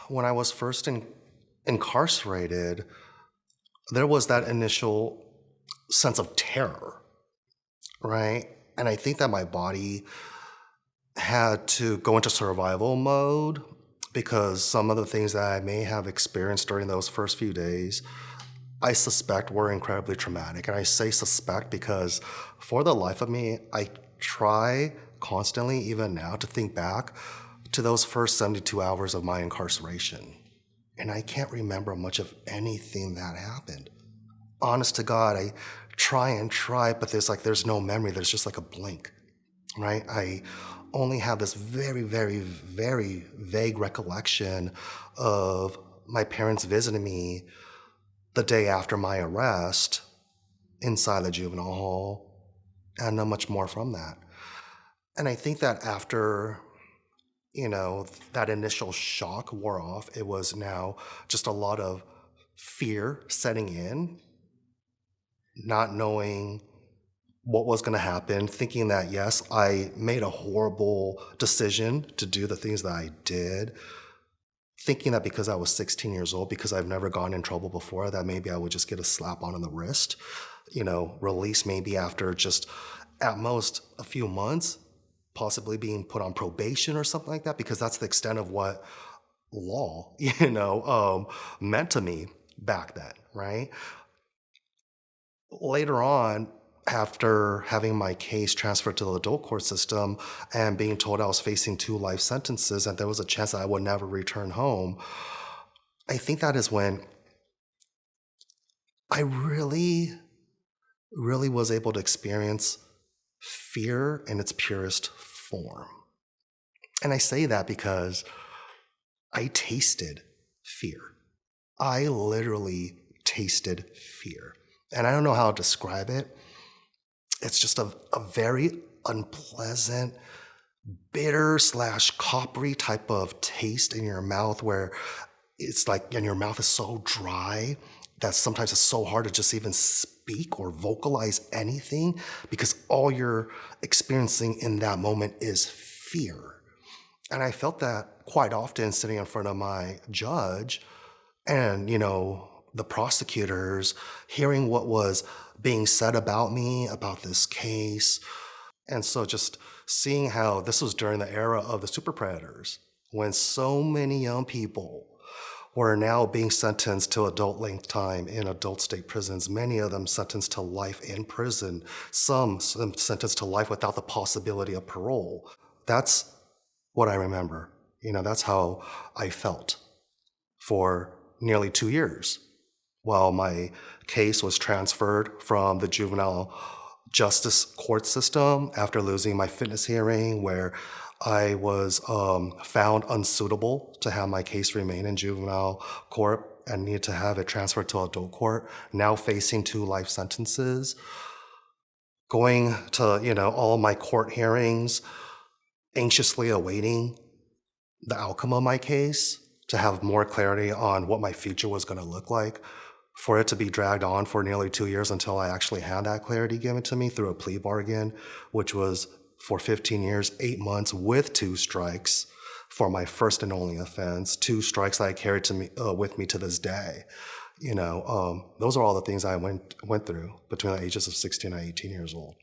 when I was first incarcerated, there was that initial sense of terror, right? And I think that my body had to go into survival mode because some of the things that I may have experienced during those first few days, I suspect were incredibly traumatic. And I say suspect because for the life of me, I try constantly, even now, to think back to those first 72 hours of my incarceration. And I can't remember much of anything that happened. Honest to God, I try and try, but there's no memory. There's just like a blink, right? I only have this very, very, very vague recollection of my parents visiting me the day after my arrest inside the juvenile hall, and not much more from that. And I think that after, that initial shock wore off, it was now just a lot of fear setting in, not knowing what was going to happen, thinking that, yes, I made a horrible decision to do the things that I did, thinking that because I was 16 years old, because I've never gotten in trouble before, that maybe I would just get a slap on the wrist, release maybe after just at most a few months, possibly being put on probation or something like that, because that's the extent of what law, meant to me back then, right? Later on, after having my case transferred to the adult court system and being told I was facing 2 life sentences and there was a chance that I would never return home, I think that is when I really, really was able to experience fear in its purest form. And I say that because I tasted fear. I literally tasted fear. And I don't know how to describe it. It's just a very unpleasant, bitter / coppery type of taste in your mouth where it's like, and your mouth is so dry that sometimes it's so hard to just even speak or vocalize anything because all you're experiencing in that moment is fear. And I felt that quite often sitting in front of my judge and, the prosecutors, hearing what was being said about me, about this case. And so just seeing how this was during the era of the super predators, when so many young people were now being sentenced to adult length time in adult state prisons, many of them sentenced to life in prison, some sentenced to life without the possibility of parole. That's what I remember. That's how I felt for nearly 2 years while my case was transferred from the juvenile justice court system after losing my fitness hearing where I was found unsuitable to have my case remain in juvenile court and needed to have it transferred to adult court, now facing 2 life sentences, going to, all my court hearings, anxiously awaiting the outcome of my case to have more clarity on what my future was going to look like, for it to be dragged on for nearly 2 years until I actually had that clarity given to me through a plea bargain, which was for 15 years, 8 months with 2 strikes for my first and only offense, 2 strikes that I carried with me to this day. Those are all the things I went through between the ages of 16 and 18 years old.